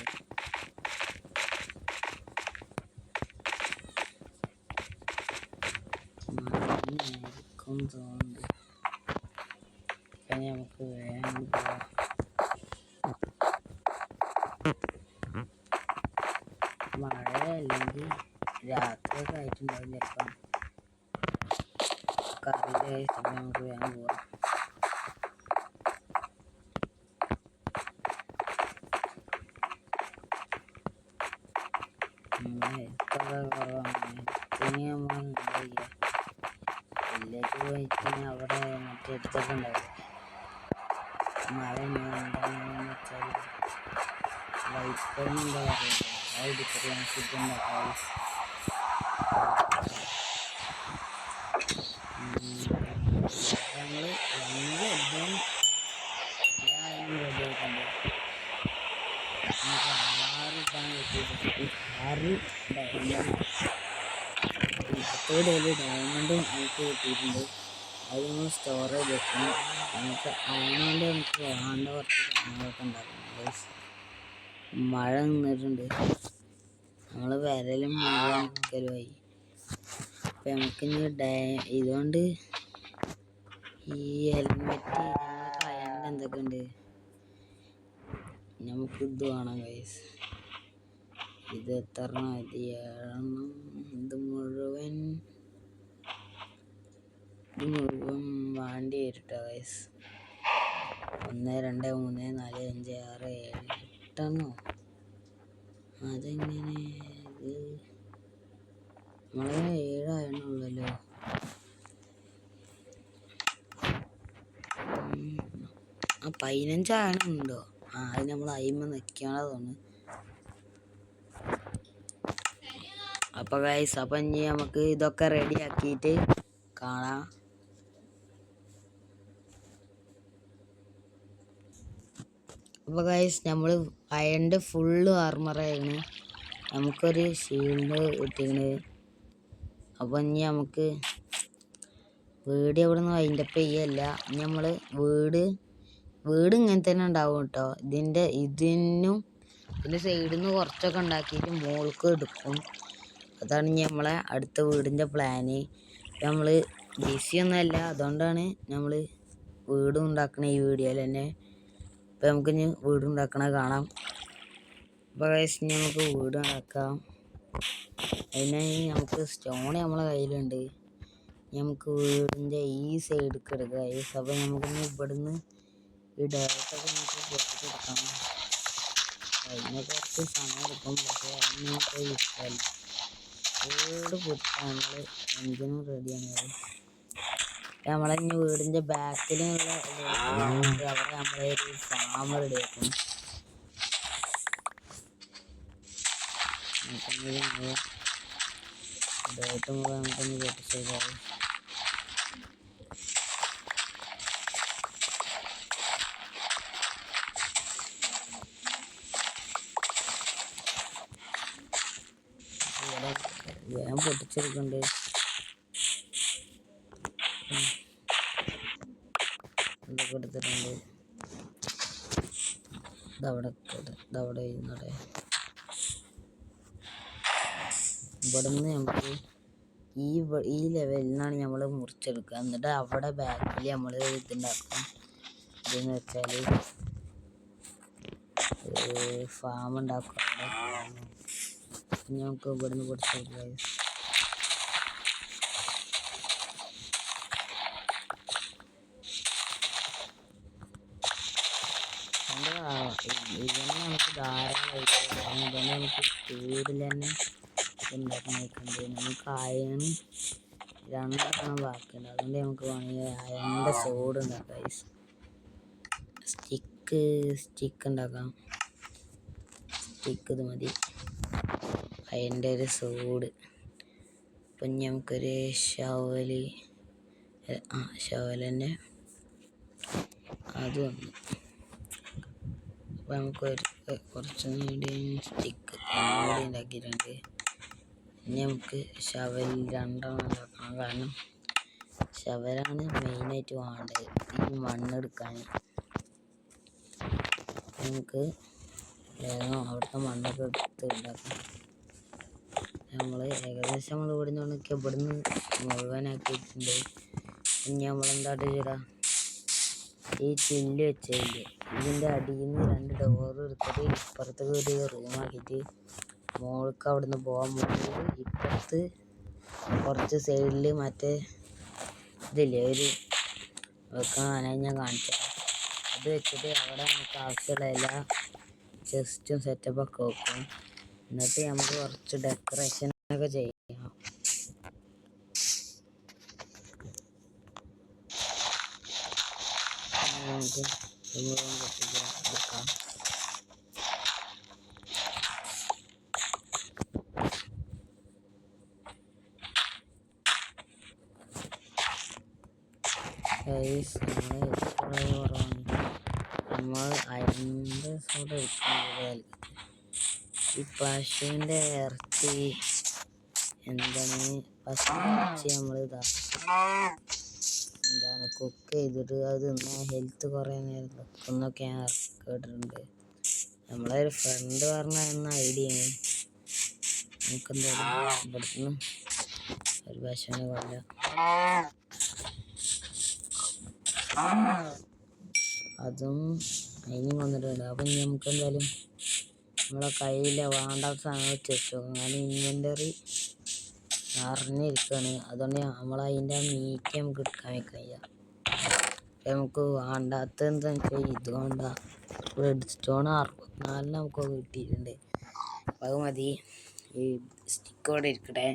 മഴയായിരിക്കും തോന്നുന്നു. നമുക്ക് വേഗം പോവാം. മഴ അല്ലെങ്കിൽ രാത്രിയൊക്കെ ആയിട്ടുണ്ടാവും ചിലപ്പം. കറിയിലെ സമയം നമുക്ക് വേഗം പോവാം. ഹെൽത്തൊക്കെ കുറവാണ്. ഹെൽത്തിന് നമ്മൾ എന്താ ചെയ്യുക? വില്ലേജ് പോയിക്കഴിഞ്ഞാൽ അവിടെ മറ്റേ എടുത്തൊക്കെ ഉണ്ടാവില്ല. മഴ എന്താണെന്ന് വെച്ചാൽ വൈപ്പറിന് എന്താ പറയുക, അത് ഡിഫറൻസിറ്റി ഉണ്ടാവും. ഞങ്ങൾ 2 എല്ലാം റെഡിയായിട്ടുണ്ട്. നമുക്ക് 6 ഇട്ടാണ് കിട്ടിയിട്ടുണ്ട്. 6 ഡയമണ്ട് 10 ഡയമണ്ട് നമുക്ക് കിട്ടിയിട്ടുണ്ട്. അത് നമ്മൾ സ്റ്റോർ ചെയ്ത് വെക്കണം. നമുക്ക് അയണോണ്ട് നമുക്ക് വേണ്ട കുറച്ച് സാധനങ്ങളൊക്കെ ഉണ്ടാക്കണം. മഴ നിന്നിട്ടുണ്ട്. നമ്മൾ വിരലും മഴ നിൽക്കലുമായി. അപ്പം നമുക്കിനി ഇതുകൊണ്ട് ഈ ഹെൽമെറ്റ് നമ്മളൊക്കെ അയണിൽ എന്തൊക്കെ ഉണ്ട്? നമുക്ക് ഇത് വേണം ഗൈസ്. ഇത് എത്ര മതി? 7. ഇത് മുഴുവൻ വേണ്ടി വരട്ടോ ഗൈസ്. 1 2 3 4 5 6 7 8 അതെങ്ങനെ? ഇത് നമ്മളെ 7 ആയണുള്ളല്ലോ. ആ 15 ആയണുണ്ടോ? അത് നമ്മൾ അയിമ നിൽക്കണ തോന്നുന്നു. അപ്പൊ ഗൈസ്, അപ്പം ഇനി നമുക്ക് ഇതൊക്കെ റെഡി ആക്കിയിട്ട് കാണാം. അപ്പോൾ ഗൈസ് നമ്മൾ അയണിൻ്റെ ഫുള്ള് ആർമറായിരുന്നു. നമുക്കൊരു ഷീൽഡ് കിട്ടിയത്. അപ്പോൾ ഇനി നമുക്ക് വീട് എവിടെ നിന്ന് വൈൻഡപ്പ് ചെയ്യല്ല. ഇനി നമ്മൾ വീട് ഇങ്ങനെ തന്നെ ഉണ്ടാവും കേട്ടോ. ഇതിൻ്റെ സൈഡിൽ നിന്ന് കുറച്ചൊക്കെ ഉണ്ടാക്കിയിട്ട് മോൾക്ക് എടുക്കും. അതാണ് ഇനി നമ്മളെ അടുത്ത വീടിൻ്റെ പ്ലാന്. നമ്മൾ ബിസിയൊന്നുമല്ല, അതുകൊണ്ടാണ് നമ്മൾ വീടും ഉണ്ടാക്കണ ഈ വീഡിയോയിൽ തന്നെ. അപ്പോൾ നമുക്ക് ഇനി വീടുണ്ടാക്കണ കാണാം. അപ്പോൾ ഗൈസ് ഇനി നമുക്ക് വീട് ഉണ്ടാക്കാം. അതിനായി നമുക്ക് സ്റ്റോൺ നമ്മളെ കയ്യിലുണ്ട്. നമുക്ക് വീടിൻ്റെ ഈ സൈഡിലേക്ക് എടുക്കുക ഗൈസ്. അപ്പോൾ നമുക്കിനി ഇവിടുന്ന് ഈ ഡയറക്റ്റൊക്കെ നമുക്ക് പൊട്ടിച്ചെടുക്കാം. അതിന് കുറച്ച് സമയം എടുക്കും, പക്ഷേ അതിന് നമുക്ക് ഇഷ്ടമല്ല. വീട് പൊട്ടാൻ നമ്മൾ എഞ്ചിനും റെഡിയാണ്. നമ്മളിനി വീടിൻ്റെ ബാക്കിലുള്ള അവിടെ നമ്മളൊരു ഫാം റെഡിയാക്കും. നമുക്കൊന്ന് പൊട്ടിച്ചേക്കാം. ഞാൻ പൊട്ടിച്ചെടുക്കുന്നുണ്ട്. ഇതൊക്കെ എടുത്തിട്ടുണ്ട്. ഇതവിടെ ഇവിടെ നിന്ന് നമുക്ക് ഈ ലെവലിൽ നിന്നാണ് നമ്മൾ മുറിച്ചെടുക്കുക. എന്നിട്ട് അവിടെ ബാക്കിൽ നമ്മൾ ഇതുണ്ടാക്കും. ഇതെന്ന് വെച്ചാൽ ഫാം ഉണ്ടാക്കും. അവിടെ നമുക്ക് ഇവിടെ നിന്ന് പൊടിച്ചെടുക്കാം. ഇതന്നെ നമുക്ക് ധാരാളമായിട്ട് ഇതന്നെ നമുക്ക് സ്പീഡിൽ തന്നെ ഉണ്ടാക്കാൻ വയ്ക്കുന്നുണ്ട്. നമുക്ക് അയൺ 2 ബാക്കിയുണ്ട്. അതുകൊണ്ട് നമുക്ക് വേണമെങ്കിൽ അയണിൻ്റെ സോഡ് ഉണ്ടാക്കാം. സ്റ്റിക്ക് ഉണ്ടാക്കാം. സ്റ്റിക്ക് ഇത് മതി. അയണിൻ്റെ ഒരു സോഡ്. അപ്പം നമുക്കൊരു ഷവൽ തന്നെ അത് വന്നു. അപ്പോൾ നമുക്ക് കുറച്ചും കൂടി സ്റ്റിക്ക് കൂടി ഉണ്ടാക്കിയിട്ടുണ്ട്. ഇനി നമുക്ക് ഷവൽ 2 ഉണ്ടാക്കണം. കാരണം ഷവലാണ് മെയിനായിട്ട് വേണ്ടത് ഈ മണ്ണെടുക്കാൻ. നമുക്ക് വേഗം അവിടുത്തെ മണ്ണൊക്കെ എടുത്ത് ഉണ്ടാക്കാം. ഏകദേശം നമ്മൾ ഇവിടുന്ന് മുഴുവനാക്കിയിട്ടുണ്ട്. ഇനി നമ്മളെന്തായിട്ട് ചെയ്യണം, ഈ ചില്ല് വെച്ചില്ലേ ഇതിൻ്റെ അടിയിൽ നിന്ന് 2 ഡോറ് എടുത്തിട്ട് ഇപ്പുറത്തേക്ക് ഒരു റൂമാക്കിയിട്ട് മോൾക്ക് അവിടുന്ന് പോകാൻ പോകുന്നത്. ഇപ്പുറത്ത് കുറച്ച് സൈഡിൽ മറ്റേ ഇതില്ലേ ഒരു വെക്കാൻ ഞാൻ കാണിച്ചത്. അത് വെച്ചിട്ട് അവിടെ നമുക്ക് ആവശ്യമുള്ള എല്ലാ ചെസ്റ്റും സെറ്റപ്പൊക്കെ വെക്കും. എന്നിട്ട് നമുക്ക് കുറച്ച് ഡെക്കറേഷനൊക്കെ ചെയ്യാം. നമുക്ക് എടുക്കാം. നമ്മൾ അയണിൻ്റെ സോഡ എടുക്കുന്നത് ഈ പശുവിൻ്റെ ഇറച്ചി എന്താണ് നമ്മൾ കുക്ക് ചെയ്തിട്ട് അത് തിന്നാൽ ഹെൽത്ത് കുറേ നേരം നിൽക്കുന്നൊക്കെ ഞാൻ കേട്ടിട്ടുണ്ട്. നമ്മളൊരു ഫ്രണ്ട് പറഞ്ഞ ഐഡിയയാണ്. നമുക്കെന്തായാലും ഇവിടുന്ന് ഒരു പശുവിനെ കൊല്ലാം. അതും അതിനും വന്നിട്ടുണ്ട്. അപ്പം നമുക്ക് എന്തായാലും നമ്മളെ കയ്യിലെ വേണ്ടാത്ത സാധനങ്ങൾ വെച്ച് നോക്കാം. കാരണം ഇൻവെൻ്ററി നിറഞ്ഞിരിക്കുകയാണ്. അതുകൊണ്ട് നമ്മളതിൻ്റെ മീറ്റ് നമുക്ക് എടുക്കാൻ വയ്ക്കില്ല. നമുക്ക് വേണ്ടാത്ത എന്താണെന്ന് വെച്ചാൽ ഇതുകൊണ്ട റെഡ് സ്റ്റോൺ 64 നമുക്ക് കിട്ടിയിട്ടുണ്ട്. അപ്പം അത് മതി. ഈ സ്റ്റിക്ക് ഇവിടെ ഇരിക്കട്ടെ.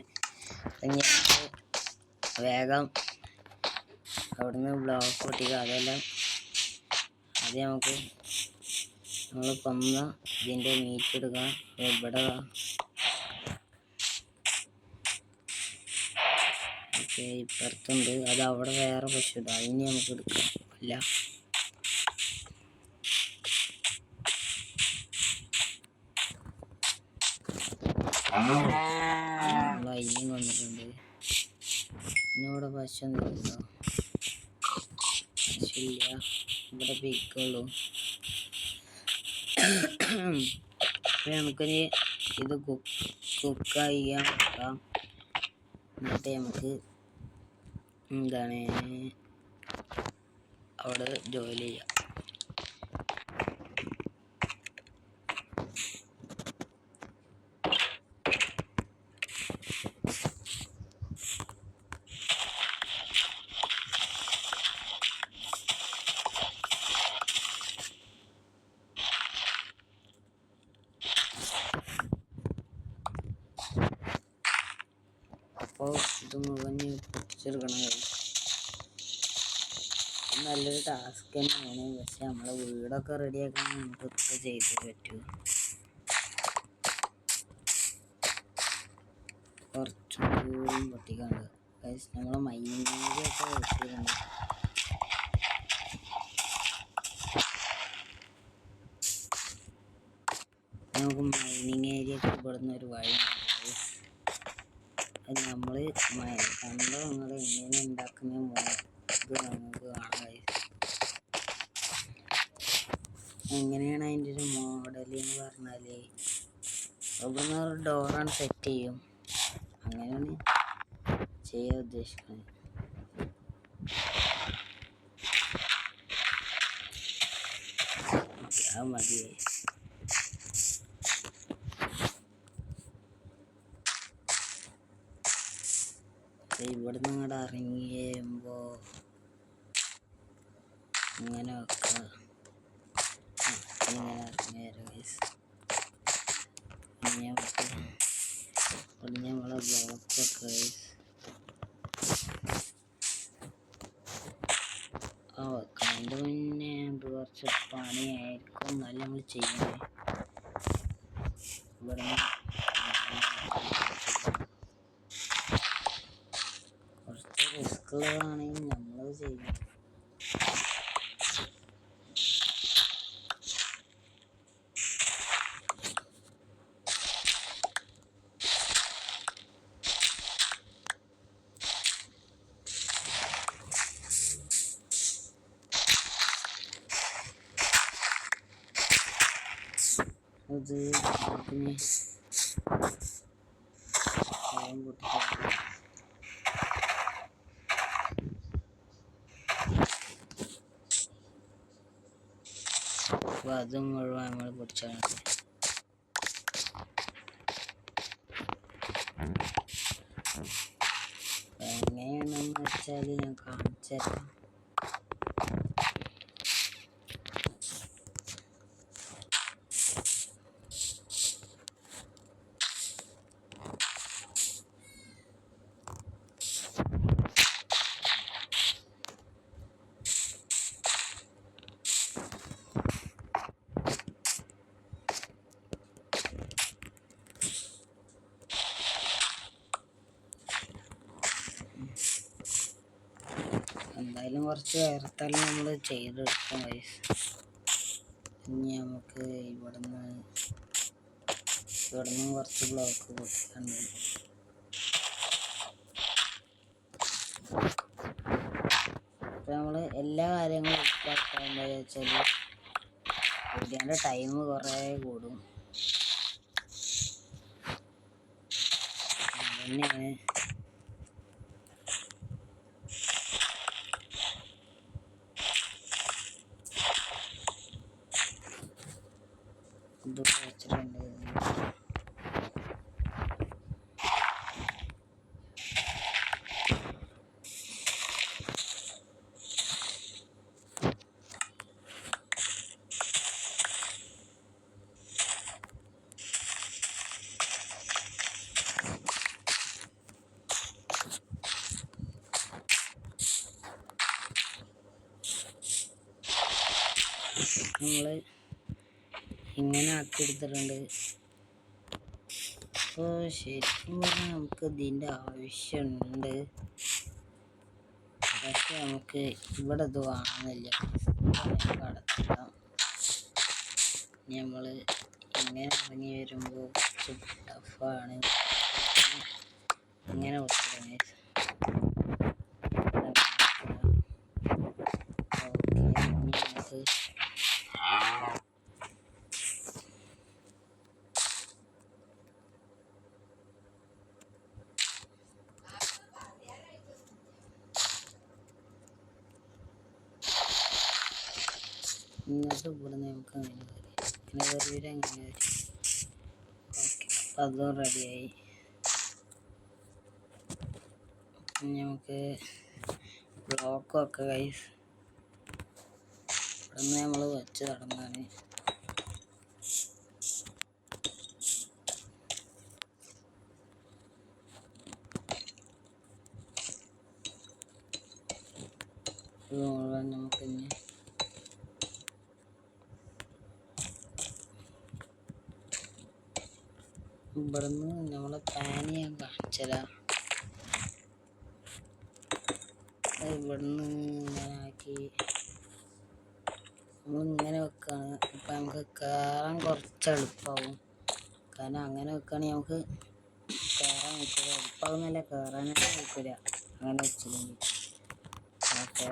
വേഗം അവിടുന്ന് ബ്ലോക്ക് പൊട്ടിക്കുക. അതെല്ലാം നമുക്ക് നമ്മൾ കൊന്ന ഇതിൻ്റെ മീറ്റ് എടുക്കുക. ഇവിടെ ഓക്കെ ഇപ്പുറത്തുണ്ട്. അത് അവിടെ വേറെ പശു ഇടുക. അതിന് നമുക്ക് എടുക്കാം. അല്ല നമ്മൾ അതിനെയും കൊന്നിട്ടുണ്ട്. ഇന്നിവിടെ പശുണ്ടോ? പശുല്ല, ഇവിടെ പിക്കുള്ളൂ. നമുക്കിനി ഇത് കുക്കായി ചെയ്യാൻ വെക്കാം. എന്നിട്ട് നമുക്ക് എന്താണ് അവിടെ ജോലി ചെയ്യാം. അപ്പോൾ ഇത് മുഴുവൻ പൊട്ടിച്ചെടുക്കണം. നല്ലൊരു ടാസ്ക് തന്നെയാണ്. പക്ഷെ നമ്മളെ വീടൊക്കെ റെഡിയാക്കാൻ നമുക്ക് ഇത്ര ചെയ്തേ പറ്റൂ. കുറച്ചും കൂടി പൊട്ടിക്കാണ്ട് നമ്മളെ മൈനിങ്ങൊക്കെ വെച്ചിട്ടുണ്ട്. നമുക്ക് മൈനിങ് ഏരിയക്ക് ഇവിടുന്ന് ഒരു വഴി. അത് നമ്മൾ കണ്ടോ നിങ്ങൾ എങ്ങനെ ഉണ്ടാക്കുന്ന ഇത് നമുക്ക് കാണാം. എങ്ങനെയാണ് അതിൻ്റെ ഒരു മോഡൽ എന്ന് പറഞ്ഞാൽ ഇവിടുന്ന് ഒരു ഡോറാണ് സെറ്റ് ചെയ്യും. അങ്ങനെയാണ് ചെയ്യാൻ ഉദ്ദേശിക്കുന്നത്. അത് മതി. ഇവിടുന്ന് അങ്ങോട്ട് ഇറങ്ങി കഴിയുമ്പോൾ ഇങ്ങനെ വെക്കുക. ഇങ്ങനെ ഇറങ്ങി വരാം. ഇവിടുന്ന് നമ്മളെ ബ്ലോക്ക് വെക്കുക. വെക്കുന്നതിൻ്റെ മുന്നേ അത് കുറച്ച് പണിയായിരിക്കും. എന്നാലും നമ്മൾ ചെയ്യുന്നത് ഇവിടുന്ന് കുറച്ച് റിസ്ക്കുള്ളതാണെങ്കിൽ നമ്മളത് ചെയ്യും. അത് പിന്നെ അപ്പോൾ അതും മുഴുവൻ നമ്മൾ പൊടിച്ചാണ്. എങ്ങനെയാണെന്ന് വെച്ചാൽ ഞാൻ കാണിച്ചു തരാം. എന്തായാലും കുറച്ച് വേർത്തല്ല നമ്മൾ ചെയ്തെടുക്കാം. ഇനി നമുക്ക് ഇവിടുന്ന് കുറച്ച് ബ്ലോക്ക് കൊടുക്കുന്നുണ്ട്. അപ്പോൾ നമ്മൾ എല്ലാ കാര്യങ്ങളും ഉൾപ്പെടുത്താൻ എന്താണെന്ന് വെച്ചാൽ ഇതിൻ്റെ ടൈം കുറേ കൂടും. തന്നെയാണ് ഇത് വെച്ചിട്ടുണ്ട്. നമ്മൾ ഇങ്ങനെ ആക്കിയെടുത്തിട്ടുണ്ട്. അപ്പോൾ ശരിക്കും പറഞ്ഞാൽ നമുക്ക് ഇതിൻ്റെ ആവശ്യമുണ്ട്. പക്ഷെ നമുക്ക് ഇവിടെ ഇത് കാണുന്നില്ല. കടത്താം. നമ്മൾ ഇങ്ങനെ ഇറങ്ങി വരുമ്പോൾ കുറച്ച് ടഫാണ്. ഇങ്ങനെ കൊടുത്തിരുന്നു. ഇന്നത്തെ ഇവിടെ നമുക്ക് അങ്ങനെ വരും. അങ്ങനെ വരും. ഓക്കെ, അതും റെഡിയായി. നമുക്ക് ബ്ലോക്കൊക്കെ ഗൈസ് ഇവിടുന്ന് നമ്മൾ വെച്ച് തുടങ്ങാണ്. ഇത് മുഴുവൻ നമുക്കിനി ഇവിടുന്ന് നമ്മളെ പാന് ഞാൻ കാണിച്ചതാ. ഇവിടുന്ന് ഇങ്ങനെ ആക്കി നമ്മളിങ്ങനെ വെക്കുകയാണ്. ഇപ്പം നമുക്ക് കയറാൻ കുറച്ച് എളുപ്പമാവും. കാരണം അങ്ങനെ വെക്കുകയാണെങ്കിൽ നമുക്ക് കയറാൻ പറ്റില്ല. എളുപ്പമാവുന്നല്ല, കയറാനൊക്കെ പറ്റില്ല അങ്ങനെ വെച്ചില്ലെങ്കിൽ. ഓക്കെ,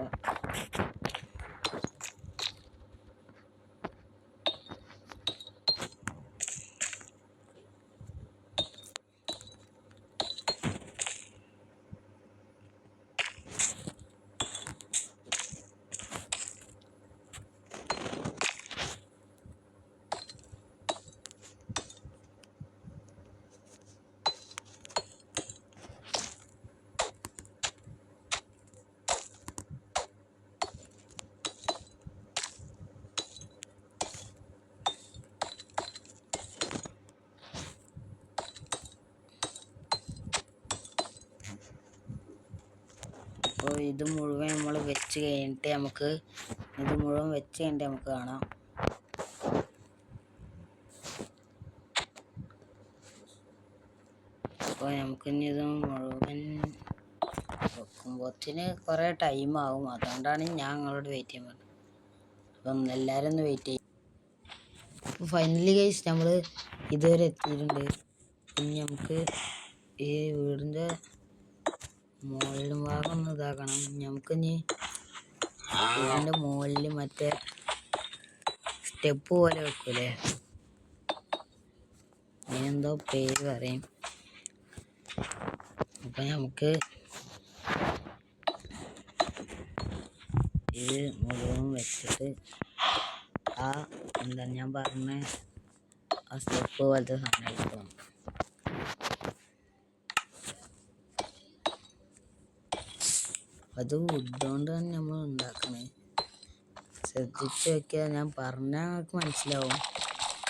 അപ്പോൾ ഇത് മുഴുവൻ നമ്മൾ വെച്ച് കഴിഞ്ഞിട്ട് നമുക്ക് കാണാം. അപ്പോൾ നമുക്കിനി ഇത് മുഴുവൻ വെക്കുമ്പോഴത്തിന് കുറേ ടൈമാവും. അതുകൊണ്ടാണ് ഞാൻ നിങ്ങളോട് വെയിറ്റ് ചെയ്യാൻ പറഞ്ഞത്. അപ്പം എല്ലാവരും ഒന്ന് വെയിറ്റ് ചെയ്യും. അപ്പോൾ ഫൈനലി ഗൈസ് നമ്മൾ ഇതുവരെ എത്തിയിട്ടുണ്ട്. ഇനി നമുക്ക് ഈ വീടിൻ്റെ മുകളിലും ഭാഗം ഒന്ന് ഇതാക്കണം. നമുക്കിനി വീടിൻ്റെ മുകളിൽ മറ്റേ സ്റ്റെപ്പ് പോലെ വെക്കൂലേ, അതിനെന്തോ പേര് പറയും. അപ്പം നമുക്ക് ഇത് മുഴുവൻ വെച്ചിട്ട് എന്താ ഞാൻ പറഞ്ഞ ആ സ്റ്റെപ്പ് പോലത്തെ സാധനം എടുക്കണം. അത് വുഡ് കൊണ്ട് തന്നെ നമ്മൾ ഉണ്ടാക്കണേ. ശ്രദ്ധിച്ച് നോക്കിയാൽ ഞാൻ പറഞ്ഞാൽ നമുക്ക് മനസ്സിലാവും.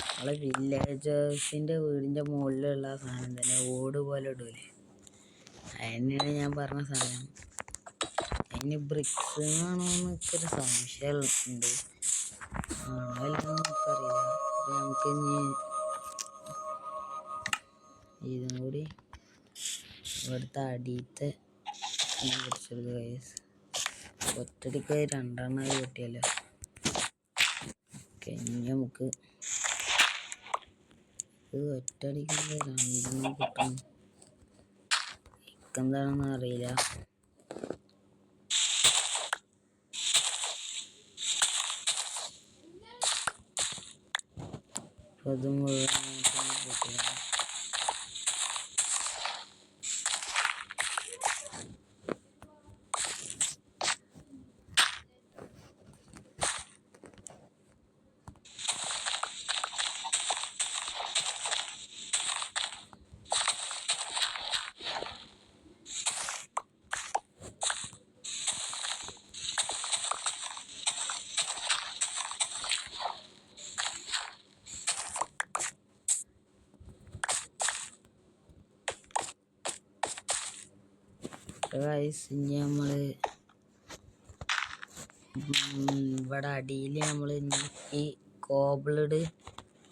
നമ്മളെ വില്ലേജേഴ്സിൻ്റെ വീടിൻ്റെ മുകളിലുള്ള സാധനം തന്നെ, ഓട് പോലെ ഇടൂലേ, അതിനാണ് ഞാൻ പറഞ്ഞ സാധനം. അതിന് ബ്രിക്സ് എന്നാണോ എന്നൊരു സംശയം ഉണ്ട്. ആണോ നമുക്കറിയില്ല. അപ്പം നമുക്കിനി ഇതും കൂടി ഇവിടുത്തെ അടിയത്തെ പിടിച്ചെടുക്കുക ഗൈസ്. ഒറ്റടിക്ക് രണ്ടെണ്ണം കിട്ടിയല്ലോ. ഓക്കെ, ഇനി നമുക്ക് ഇത് ഒറ്റടിക്ക് രണ്ടെണ്ണം കിട്ടണം. എന്താണെന്ന് അറിയില്ല. അത് മുഴുവൻ ഇനി നമ്മൾ ഇവിടെ അടിയിൽ നമ്മൾ ഈ കോബിൾഡ്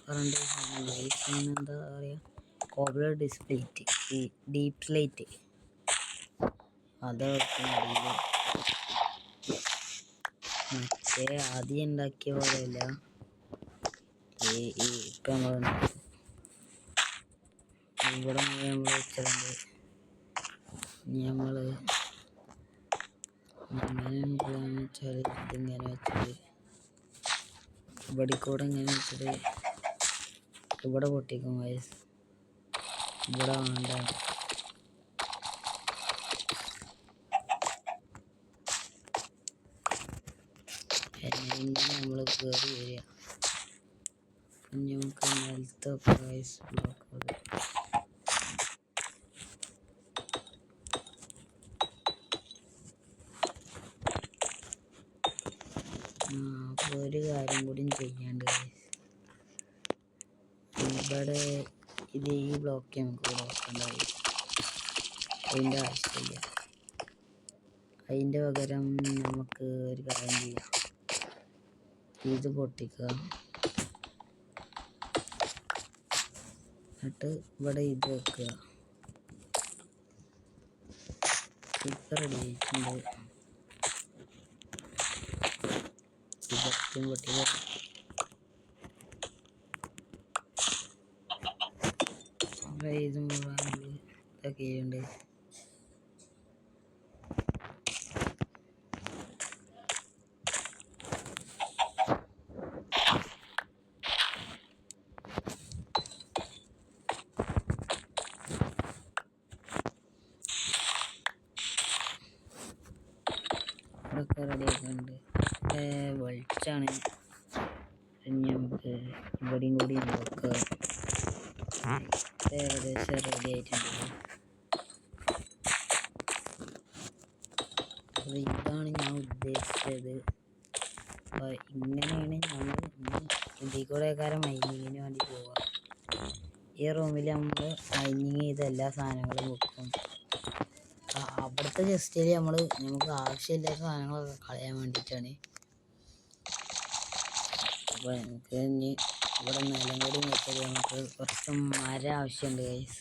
പറഞ്ഞിട്ട് എന്താ പറയുക, കോബിൾഡ് ഡിസ്പ്ലേറ്റ്, ഈ ഡീപ്പ് സ്ലേറ്റ് അത് വെക്കുന്ന അടിയിൽ. മറ്റേ ആദ്യം ഉണ്ടാക്കിയ പോലെയല്ല ഇപ്പം നമ്മൾ ഇവിടെ നമ്മൾ വെച്ചിട്ടുണ്ട്. ഇനി നമ്മൾ എങ്ങനെയാണെന്ന് വെച്ചാൽ ഇതിങ്ങനെ വെച്ചിട്ട് ഇവിടെ കൂടെ ഇങ്ങനെ വെച്ചിട്ട് ഇവിടെ പൊട്ടിക്കും വയസ്സ്. ഇവിടെ വേണ്ട നമ്മൾ കയറി വരിക. പിന്നെ നമുക്ക് നിലത്തൊക്കെ വയസ്സ് ബ്ലോക്ക് അപ്പോൾ ഒരു കാര്യം കൂടി ചെയ്യാണ്ട് ഇവിടെ ഇത് ഈ ബ്ലോക്ക് നമുക്ക് ബ്ലോക്കുണ്ടായി. അതിൻ്റെ ആവശ്യമില്ല. അതിൻ്റെ പകരം നമുക്ക് ഒരു കാര്യം ചെയ്യാം. ഇത് പൊട്ടിക്കുക. എന്നിട്ട് ഇവിടെ ഇത് വെക്കുക. ഇപ്പം റെഡി ആയിട്ടുണ്ട്. ഇതൊക്കെയും പൊട്ടിക്കുക. ഇത് മുഴുവൻ ഇതൊക്കെ ഉണ്ട്. ഇതൊക്കെ റെഡിയാക്കുന്നുണ്ട്. വെളിച്ചാണ്. ഇനി നമുക്ക് ഇവിടെയും കൂടി നോക്കുക. ഏകദേശം റെഡി ആയിട്ടുണ്ട്. അപ്പോൾ ഇതാണ് ഞാൻ ഉദ്ദേശിച്ചത്. അപ്പോൾ ഇങ്ങനെയാണ് നമ്മൾ ഇതിൽ കൂടെ കാര്യം മൈനിങ്ങിന് വേണ്ടി പോവുക. ഈ റൂമിൽ നമ്മൾ മൈനിങ് ചെയ്ത എല്ലാ സാധനങ്ങളും വെക്കും. അവിടുത്തെ ജസ്റ്റിൽ നമുക്ക് ആവശ്യമില്ലാത്ത സാധനങ്ങളൊക്കെ കളയാൻ വേണ്ടിയിട്ടാണ്. അപ്പോൾ എനിക്ക് ഇനി ഇവിടെ നിലം കൂടി വെച്ചാൽ നമുക്ക് കുറച്ച് മരം ആവശ്യമുണ്ട് ഗൈസ്.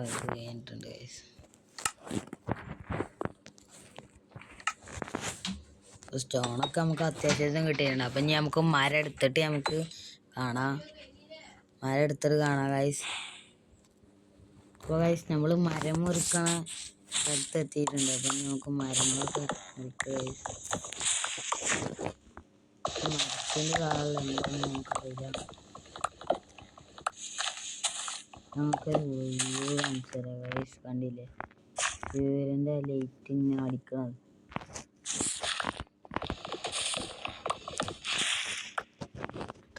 ഇത് കഴിഞ്ഞിട്ടുണ്ട് ഗൈസ്. സ്റ്റോണൊക്കെ നമുക്ക് അത്യാവശ്യം കിട്ടിയിട്ടുണ്ട്. അപ്പം ഇനി നമുക്ക് മരം എടുത്തിട്ട് നമുക്ക് കാണാം. മരം എടുത്തിട്ട് കാണാം ഗൈസ്. അപ്പോൾ ഗൈസ് നമ്മൾ മരം മുറിക്കണ സ്ഥലത്ത് എത്തിയിട്ടുണ്ട്. അപ്പം നമുക്ക് മരങ്ങളൊക്കെ മുറിക്കുക ഗൈസ്. മരത്തിൻ്റെ കാലിൽ എന്താണെന്ന് നമുക്കറിയില്ല. നമുക്കൊരു വ്യൂ കാണിച്ചു തരാം ഗൈസ്. കണ്ടില്ലേ വീടിൻ്റെ ലൈറ്റ് ഇങ്ങനെ അടിക്കണത്.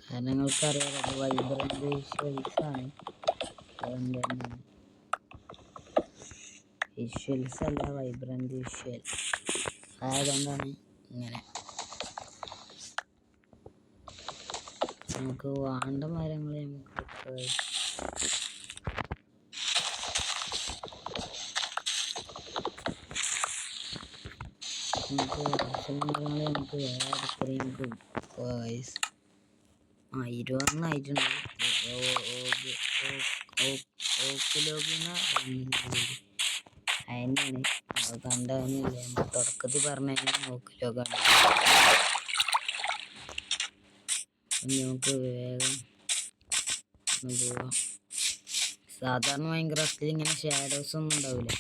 കാരണം നിങ്ങൾക്കറിയാലോ അത് വൈബ്രൻ്റ് വിഷ്വൽസാണ്. അതുകൊണ്ട് തന്നെ വിഷ്വൽസ് അല്ല വൈബ്രൻ്റ് വിഷ്വൽ ആയതുകൊണ്ടാണ് ഇങ്ങനെ. നമുക്ക് വേണ്ട മരങ്ങൾ നമുക്ക് ആവശ്യമുള്ള മരങ്ങൾ നമുക്ക് വേറെ എടുക്കൽ നമുക്ക് ഗൈസ്. 20 ആയിട്ടുണ്ട്. അതിനാണ് കണ്ടതിനല്ലേ നമ്മൾ തുടക്കത്തിൽ പറഞ്ഞതിന് ഓക്കിലോക്കാണ്. നമുക്ക് വേഗം ഒന്ന് പോവാം. സാധാരണ മൈൻക്രാഫ്റ്റിൽ ഇങ്ങനെ ഷാഡോസ് ഒന്നും ഉണ്ടാവില്ല.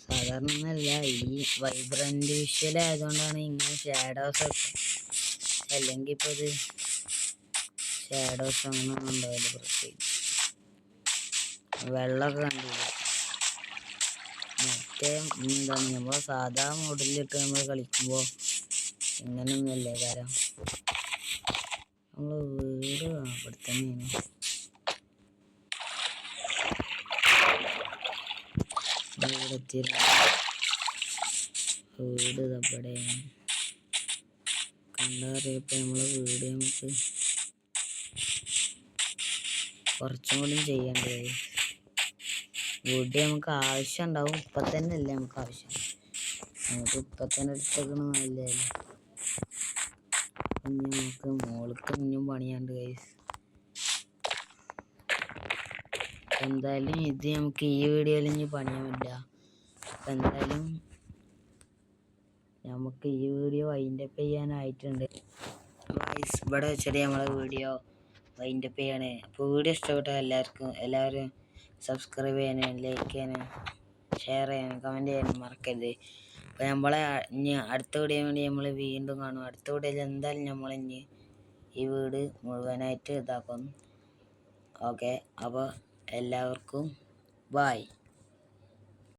സാധാരണ ഒന്നല്ല, ഈ വൈബ്രൻ്റ് വിഷ്വൽ ആയതുകൊണ്ടാണ് ഇങ്ങനെ ഷാഡോസ് ഒക്കെ. അല്ലെങ്കിൽ ഇപ്പോൾ ഇത് ഷാഡോസ് അങ്ങനെയൊന്നും ഉണ്ടാവില്ല. പ്രത്യേകിച്ച് വെള്ളമൊക്കെ കണ്ടില്ല. മറ്റേ എന്താണ് നമ്മൾ സാധാ മോഡലിലിട്ട് നമ്മൾ കളിക്കുമ്പോൾ ഇങ്ങനെയൊന്നുമല്ലേ കാര്യം. നമ്മൾ വീട് അവിടെ തന്നെയാണ്. ഇവിടെ എത്തിയിരുന്നു. വീട് അവിടെ കണ്ടറിയപ്പോൾ നമ്മളെ വീട് നമുക്ക് കുറച്ചും കൂടി ചെയ്യേണ്ടത്. വീട് നമുക്ക് ആവശ്യം ഉണ്ടാവും. ഇപ്പം തന്നെ അല്ലേ നമുക്ക് ആവശ്യം. നമുക്ക് ഇപ്പം തന്നെ എടുത്തേക്കണം നല്ലതല്ലേ. ഇനി നമുക്ക് മോൾക്ക് ഇനിയും പണിയാണ്ട് ഗൈസ്. എന്തായാലും ഇത് നമുക്ക് ഈ വീഡിയോയിൽ ഇനി പണിയാൻ പറ്റില്ല. അപ്പം എന്തായാലും നമുക്ക് ഈ വീഡിയോ വൈൻഡപ്പ് ചെയ്യാനായിട്ടുണ്ട്. ഗൈസ്, ഇവിടെ വെച്ചിട്ട് നമ്മളെ വീഡിയോ വൈൻഡപ്പ് ചെയ്യാണ്. അപ്പോൾ വീഡിയോ ഇഷ്ടപ്പെട്ടാൽ എല്ലാവരും സബ്സ്ക്രൈബ് ചെയ്യാനും ലൈക്ക് ചെയ്യാനും ഷെയർ ചെയ്യാനും കമൻറ്റ് ചെയ്യാനും മറക്കരുത്. അപ്പോൾ നമ്മളെ ഇനി അടുത്ത വീഡിയോ വേണ്ടി നമ്മൾ വീണ്ടും കാണും. അടുത്ത വീഡിയോയിൽ എന്തായാലും നമ്മൾ ഇനി ഈ വീട് മുഴുവനായിട്ട് ഇതാക്കും. ഓക്കെ, അപ്പോൾ എല്ലാവർക്കും ബൈ.